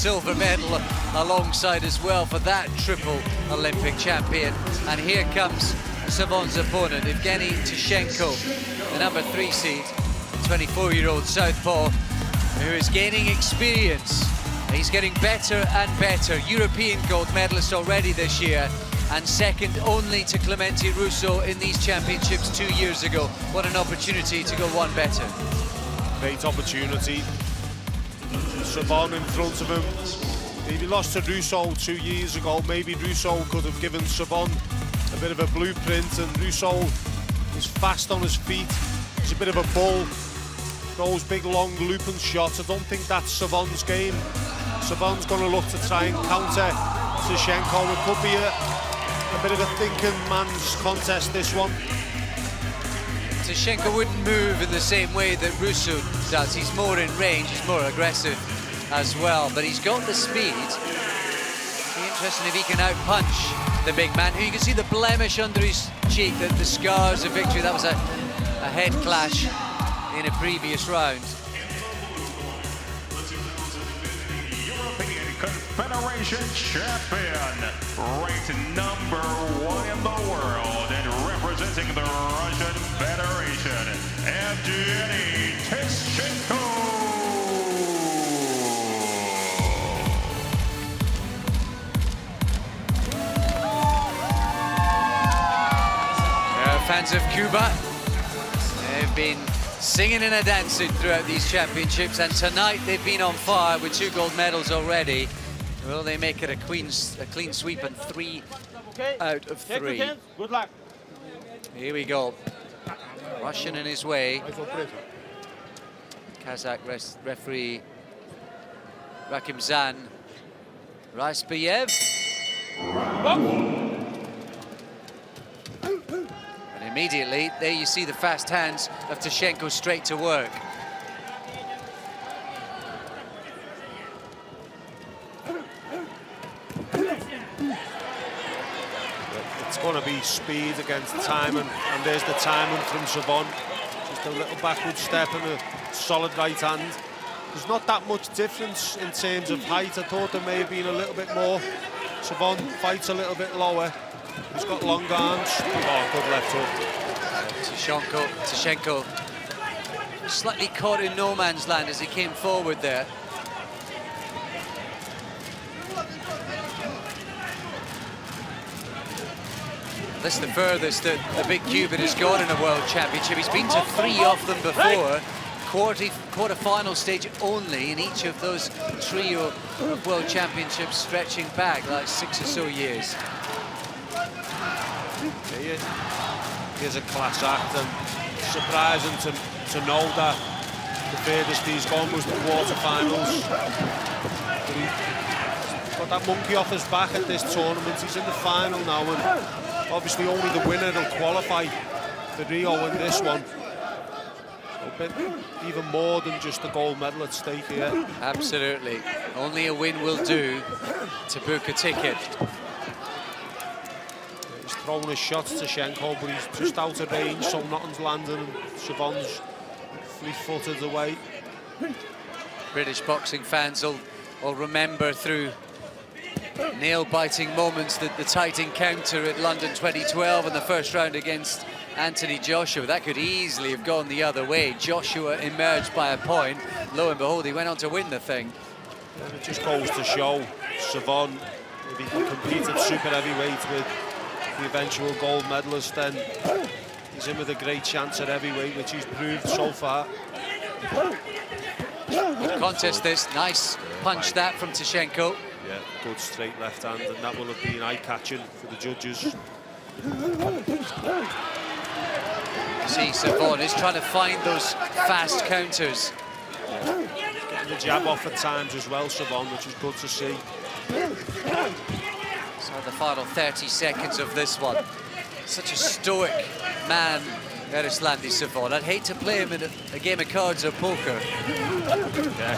silver medal alongside as well for that triple Olympic champion. And here comes Savon's opponent, Evgeny Tищенко, the number 3 seed, 24-year-old southpaw, who is gaining experience. He's getting better and better. European gold medalist already this year, and second only to Clemente Russo in these championships 2 years ago. What an opportunity to go one better. Great opportunity. Savon in front of him. If he lost to Russo 2 years ago, maybe Russo could have given Savon a bit of a blueprint, and Russo is fast on his feet. He's a bit of a bull. Those big long looping shots, I don't think that's Savon's game. Savon's going to look to try and counter Tищенко. It could be a bit of a thinking man's contest, this one. Tищenko wouldn't move in the same way that Russo does. He's more in range, he's more aggressive as well, but he's got the speed. It'll be interesting if he can outpunch the big man, who you can see the blemish under his cheek, the scars of victory. That was a head clash in a previous round. European Confederation champion, ranked number 1 in the world, and representing the Russian Federation, Evgeny Tищенko. Fans of Cuba, they've been singing and dancing throughout these championships, and tonight they've been on fire with 2 gold medals already. Will they make it a clean sweep and 3 out of 3? Good luck. Here we go. Russian in his way. Kazakh referee Rakimzan Raispayev. And immediately, there you see the fast hands of Tищенko straight to work. It's going to be speed against timing, and there's the timing from Savon. Just a little backward step and a solid right hand. There's not that much difference in terms of height. I thought there may have been a little bit more. Savon fights a little bit lower. He's got long arms. Oh, good left hook. Tищenko slightly caught in no man's land as he came forward there. This is the furthest that the big Cuban has gone in a World Championship. He's been to 3 of them before. Quarter-final stage only in each of those trio of World Championships, stretching back like 6 or so years. He is a class act, and surprising to know that the furthest he's gone was the quarter-finals. But he's got that monkey off his back at this tournament. He's in the final now, and obviously only the winner will qualify for Rio in this one. A bit even more than just the gold medal at stake here. Absolutely. Only a win will do to book a ticket. He's throwing his shots to Tищенko, but he's just out of range, so nothing's landing, and Savon's fleet-footed away. British boxing fans will remember through nail-biting moments that the tight encounter at London 2012 in the first round against Anthony Joshua. That could easily have gone the other way. Joshua emerged by a point. Lo and behold, he went on to win the thing. And it just goes to show Savon, if he can compete at super heavyweight with the eventual gold medalist, then he's in with a great chance at heavyweight, which he's proved so far. Good contest this. Nice punch that from Tищенko. Yeah, good straight left hand, and that will have been eye-catching for the judges. See, Savon is trying to find those fast counters. Getting the jab off at times as well, Savon, which is good to see. So the final 30 seconds of this one. Such a stoic man, Эрисланди Савон. I'd hate to play him in a game of cards or poker. Yeah,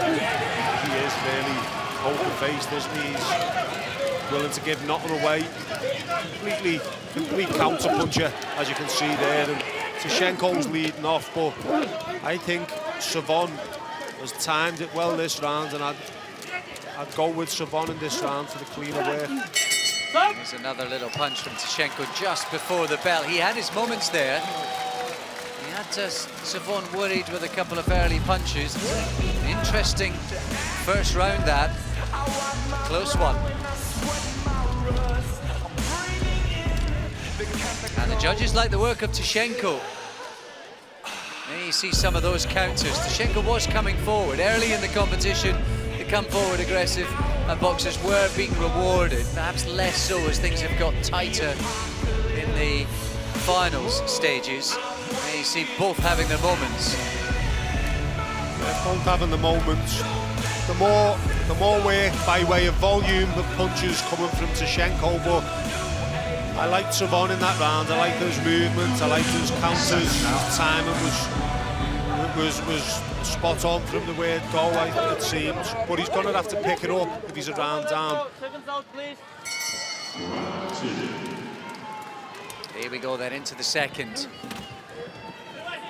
he is really poker-faced, isn't he? He's willing to give nothing away. Complete counter-puncher, as you can see there. And Tищenko's leading off, but I think Savon has timed it well this round and had I'd go with Savon in this round for the cleaner work. There's another little punch from Tищенко just before the bell. He had his moments there. He had Savon worried with a couple of early punches. Interesting first round that. Close one. And the judges like the work of Tищенко. And you see some of those counters. Tищenko was coming forward early in the competition. They come forward aggressive, and boxers were being rewarded. Perhaps less so as things have got tighter in the finals stages. And you see both having their moments. They're both having the moments. The more work by way of volume of punches coming from Tищenko, but I liked Savon in that round. I liked his movement, I liked his counters. His timing was spot on from the word go, it seems. But he's going to have to pick it up if he's a round down. Here we go then into the second.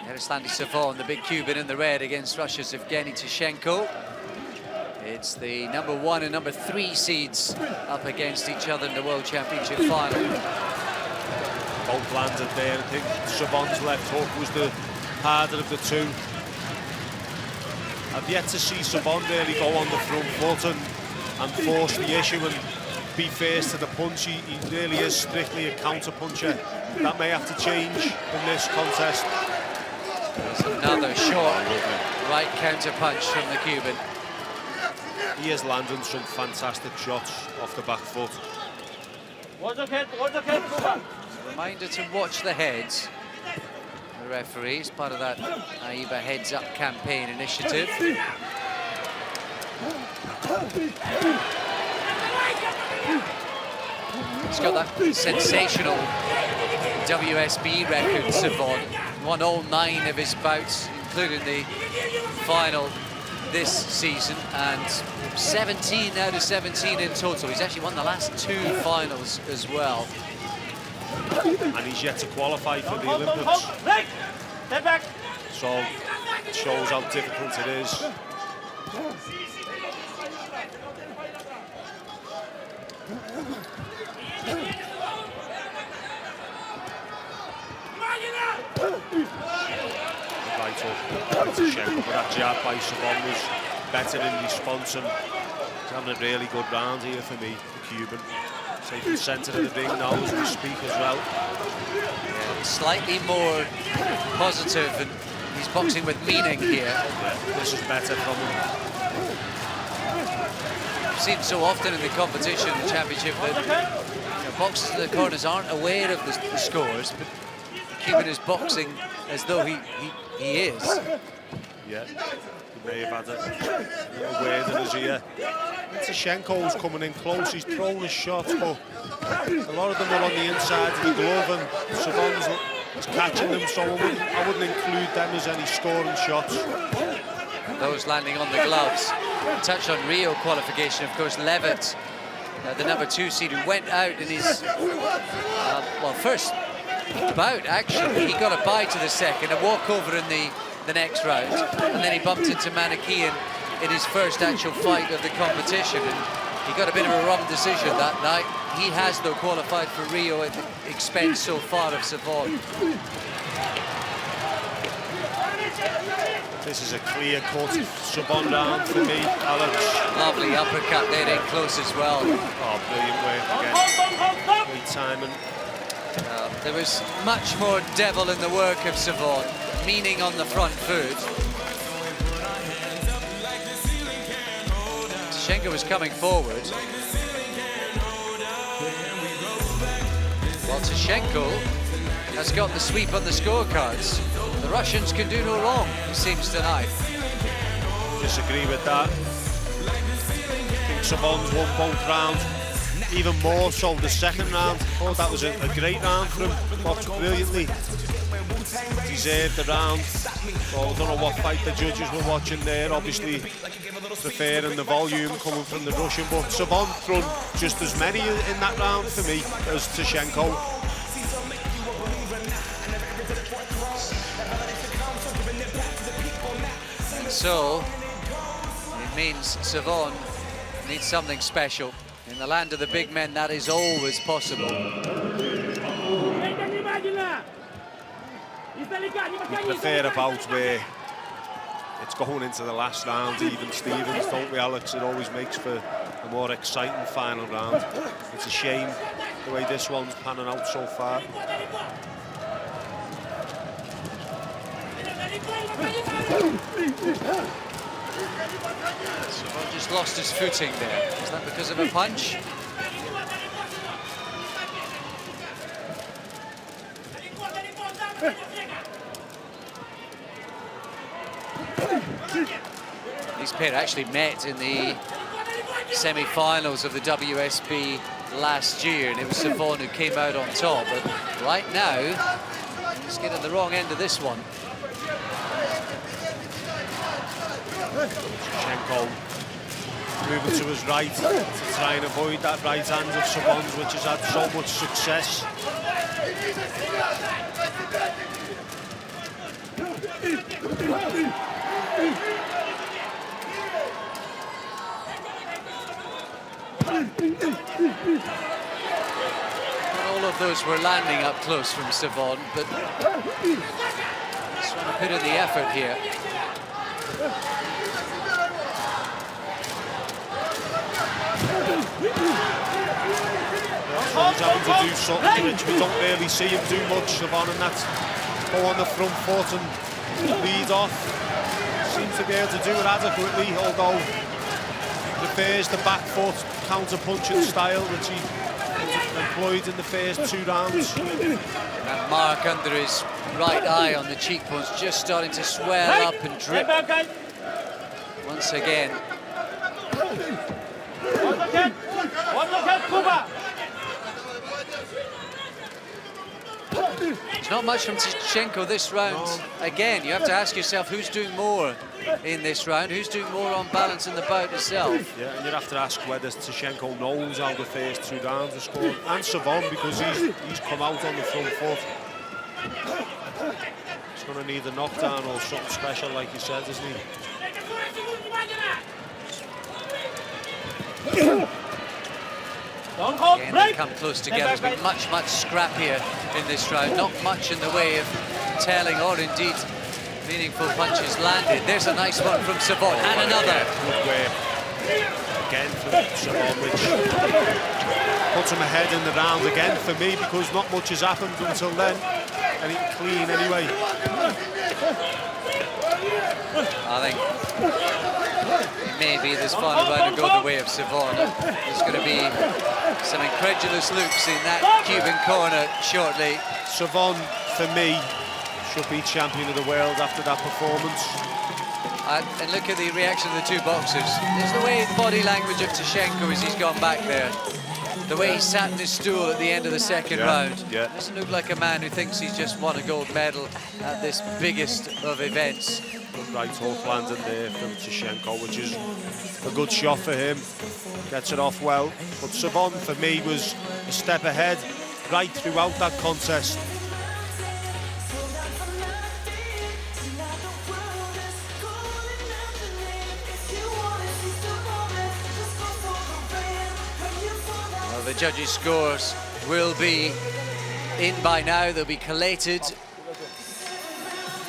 Erислandi Savon, the big Cuban in the red, against Russia's Evgeny Tищенко. It's the number 1 and number 3 seeds up against each other in the World Championship final. Both landed there. I think Savon's left hook was the harder of the two. I've yet to see Savon really go on the front foot and force the issue and be first to the punch. He really is strictly a counter puncher. That may have to change in this contest. There's another short right counter punch from the Cuban. He is landing some fantastic shots off the back foot. Reminder to watch the heads. The referees, part of that AIBA Heads Up campaign initiative. He's got that sensational WSB record, Savon. Won all 9 of his bouts, including the final this season, and 17 out of 17 in total. He's actually won the last 2 finals as well. And he's yet to qualify for the Olympics. So it shows how difficult it is. Right up to Tищenko, but that jab by Savon was better in response, and he's having a really good round here for me, the Cuban. Taking the centre of the ring now as we speak as well. Yeah, slightly more positive, and he's boxing with meaning here. Yeah, this is better from him. I've seen so often in the competition, the championship, that boxers in the corners aren't aware of the scores, but Cuban is boxing as though he is. Yeah, he may have had a word in his ear. Tищenko's coming in close, he's throwing his shots, but a lot of them are on the inside of the glove, and Savon's catching them, so I wouldn't include them as any scoring shots. Those landing on the gloves. Touch on Rio qualification, of course. Levitt, the number 2 seed, who went out in his first bout, actually. He got a bye to the second, a walkover in the next round, and then he bumped into Manikian in his first actual fight of the competition, and he got a bit of a wrong decision that night. He has, though, qualified for Rio at the expense so far of Savon. This is a clear-cut Savon round for me, Alex. Lovely uppercut there in close as well. Oh, brilliant work again. Great timing. There was much more devil in the work of Savon, meaning on the front foot. Tищenko was coming forward. Well, Tищenko has got the sweep on the scorecards. The Russians can do no wrong, it seems tonight. Disagree with that. I think Savon's won both rounds. Even more so the second round. Oh, that was a great round for him. Boxed brilliantly. Deserved the round. So I don't know what fight the judges were watching there. Obviously preferring the volume coming from the Russian, but Savon thrown just as many in that round for me as Tищenko. And so it means Savon needs something special. In the land of the big men, that is always possible. We prefer about where it's going into the last round, even Stevens, don't we, Alex? It always makes for a more exciting final round. It's a shame the way this one's panning out so far. Savon just lost his footing there. Is that because of a punch? These pair actually met in the semi-finals of the WSB last year, and it was Savon who came out on top. But right now, he's getting the wrong end of this one. Tищenko moving to his right to try and avoid that right hand of Savon's, which has had so much success. All of those were landing up close from Savon, but he's trying to put in the effort here. He's having to do something which we don't really see him do much, Savon, and that's go on the front foot and lead off. Seems to be able to do it adequately, although prefers the back foot counter-punching style which he employed in the first 2 rounds. That mark under his right eye on the cheekbones just starting to swell up and drip once again. It's not much from Tищенко this round. No. Again, you have to ask yourself who's doing more in this round, who's doing more on balance in the bout itself. Yeah, and you'd have to ask whether Tищenko knows how the first 2 rounds are scored, and Savon, because he's come out on the front foot. He's going to need a knockdown or something special, like he said, isn't he? Again, they come close together. It's been much, much scrappier in this round. Not much in the way of telling or indeed meaningful punches landed. There's a nice one from Savon, and another. Good way again from Savon, which puts him ahead in the round again for me, because not much has happened until then. Anything clean anyway. I think maybe this final round will go the way of Savon. There's going to be some incredulous looks in that Cuban corner shortly. Savon, for me, should be champion of the world after that performance. And look at the reaction of the 2 boxers. There's the way the body language of Tищенko as he's gone back there. The way he sat in his stool at the end of the second round. Yeah. Doesn't look like a man who thinks he's just won a gold medal at this biggest of events. Good right hook landing there from Tищenko, which is a good shot for him. Gets it off well. But Savon, for me, was a step ahead right throughout that contest. Well, the judges' scores will be in by now. They'll be collated.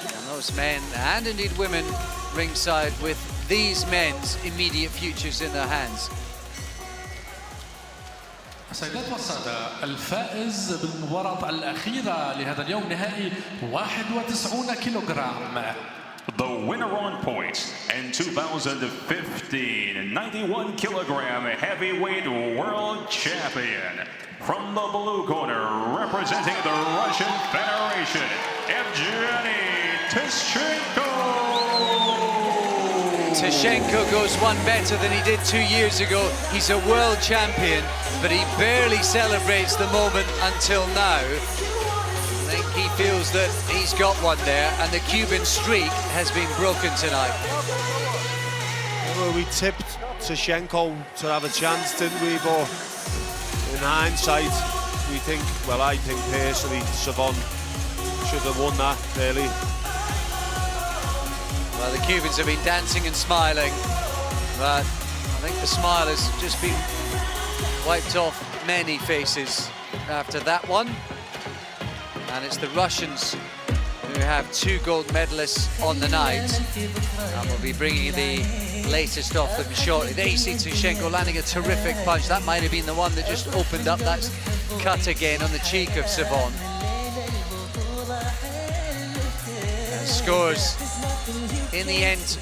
And those men, and indeed women, ringside with these men's immediate futures in their hands. السيدات والسادة، الفائز بالمباراة الأخيرة لهذا اليوم نهائي 91 كيلوغرام. The winner on points in 2015 91 kilogram heavyweight world champion. From the blue corner, representing the Russian Federation, Evgeny Tищенko. Tищenko goes one better than he did 2 years ago. He's a world champion, but he barely celebrates the moment until now. I think he feels that he's got one there, and the Cuban streak has been broken tonight. Well, we tipped Tищenko to have a chance, didn't we? But in hindsight, we think, well, I think personally, Savon should have won that, really. Well, the Cubans have been dancing and smiling, but think the smile has just been wiped off many faces after that one. And it's the Russians who have 2 gold medalists on the night. And we'll be bringing the latest off them shortly. There you see Tищенко landing a terrific punch. That might have been the one that just opened up that cut again on the cheek of Savon. Scores in the end